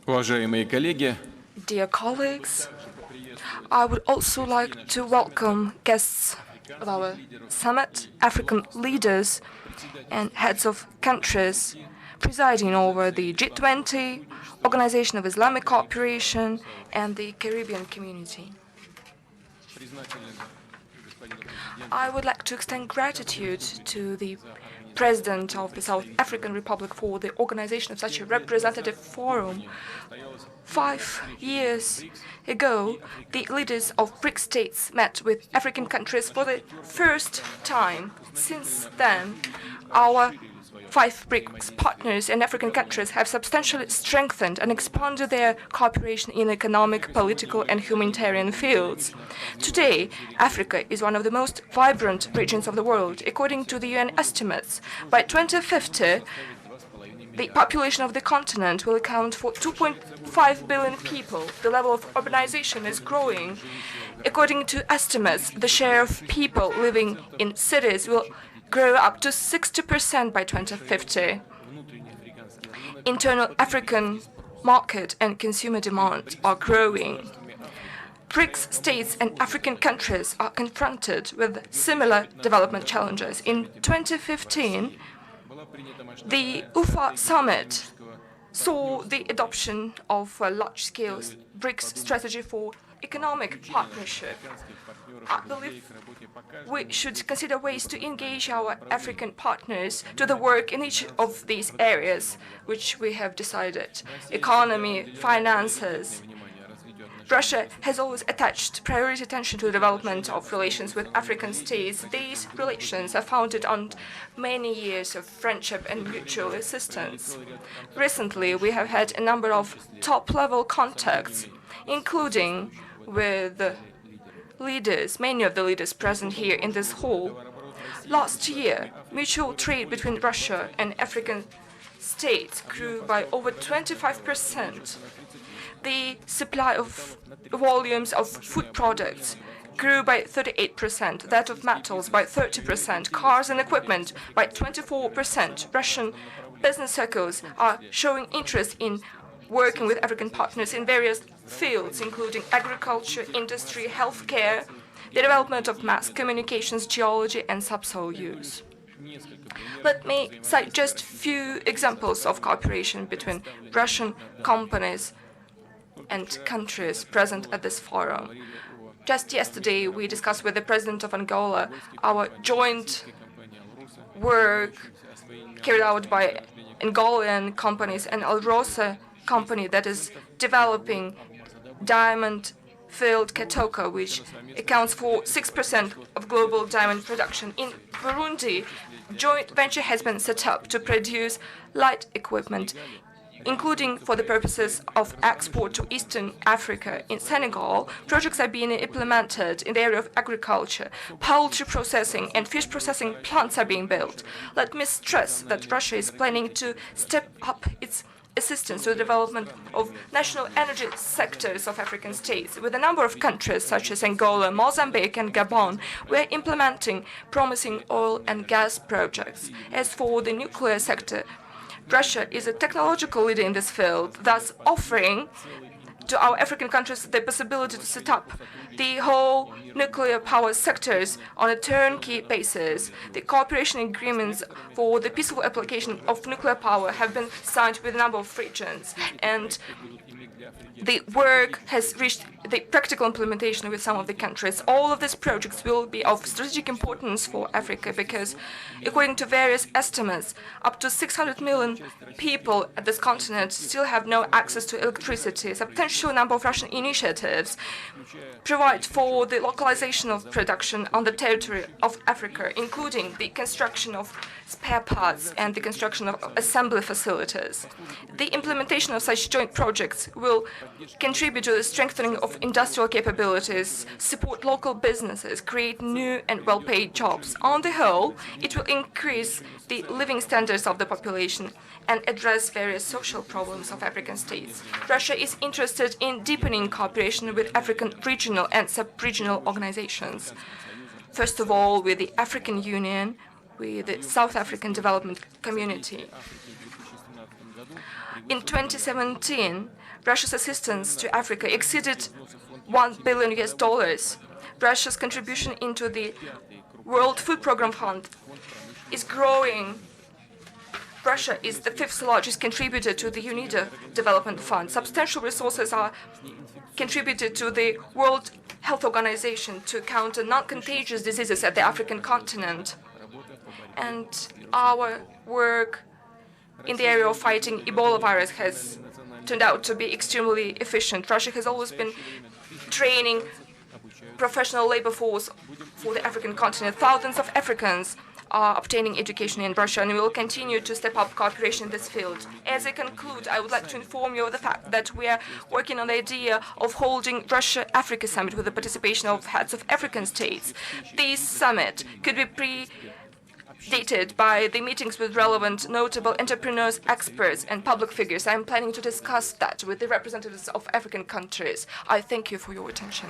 Уважаемые коллеги, Dear colleagues, I would also like to welcome guests of our summit, African leaders and heads of countries presiding over the G20, Organization of Islamic Cooperation, and the Caribbean Community. I would like to extend gratitude to the President of the South African Republic for the organization of such a representative forum. 5 years ago, the leaders of BRICS states met with African countries for the first time. Since then, our 5 BRICS partners and African countries have substantially strengthened and expanded their cooperation in economic, political, and humanitarian fields. Today, Africa is one of the most vibrant regions of the world. According to the UN estimates, by 2050, the population of the continent will account for 2.5 billion people. The level of urbanization is growing. According to estimates, the share of people living in cities will grow up to 60% by 2050. Internal African market and consumer demand are growing. BRICS states and African countries are confronted with similar development challenges. In 2015, the UFA summit saw the adoption of a large-scale BRICS strategy for economic partnership. I believe we should consider ways to engage our African partners to the work in each of these areas, which we have decided: economy, finances. Russia has always attached priority attention to the development of relations with African states. These relations are founded on many years of friendship and mutual assistance. Recently, we have had a number of top-level contacts, including with many of the leaders present here in this hall. Last year, mutual trade between Russia and African states grew by over 25%. The supply of volumes of food products grew by 38%, that of metals by 30%, cars and equipment by 24%. Russian business circles are showing interest in working with African partners in various fields, including agriculture, industry, healthcare, the development of mass communications, geology, and subsoil use. Let me cite just few examples of cooperation between Russian companies and countries present at this forum. Just yesterday, we discussed with the President of Angola our joint work carried out by Angolan companies and Alrosa company that is developing diamond-filled Katoka, which accounts for 6% of global diamond production. In Burundi, a joint venture has been set up to produce light equipment, including for the purposes of export to Eastern Africa. In Senegal, projects are being implemented in the area of agriculture. Poultry processing and fish processing plants are being built. Let me stress that Russia is planning to step up its assistance to the development of national energy sectors of African states. With a number of countries such as Angola, Mozambique, and Gabon, we are implementing promising oil and gas projects. As for the nuclear sector, Russia is a technological leader in this field, thus offering to our African countries the possibility to set up the whole nuclear power sectors on a turnkey basis. The cooperation agreements for the peaceful application of nuclear power have been signed with a number of regions, and the work has reached the practical implementation with some of the countries. All of these projects will be of strategic importance for Africa because, according to various estimates, up to 600 million people at this continent still have no access to electricity. A substantial number of Russian initiatives provide for the localization of production on the territory of Africa, including the construction of spare parts and the construction of assembly facilities. The implementation of such joint projects will contribute to the strengthening of industrial capabilities, support local businesses, create new and well-paid jobs. On the whole, it will increase the living standards of the population and address various social problems of African states. Russia is interested in deepening cooperation with African regional and sub-regional organizations. First of all, with the African Union, with the South African Development Community. In 2017, Russia's assistance to Africa exceeded $1 billion. Russia's contribution into the World Food Programme Fund is growing. Russia is the 5th largest contributor to the UNIDO Development Fund. Substantial resources are contributed to the World Health Organization to counter non-contagious diseases at the African continent. And our work in the area of fighting Ebola virus has turned out to be extremely efficient. Russia has always been training professional labor force for the African continent. Thousands of Africans are obtaining education in Russia, and we will continue to step up cooperation in this field. As I conclude, I would like to inform you of the fact that we are working on the idea of holding Russia-Africa Summit with the participation of heads of African states. This summit could be predated by the meetings with relevant notable entrepreneurs, experts, and public figures. I am planning to discuss that with the representatives of African countries. I thank you for your attention.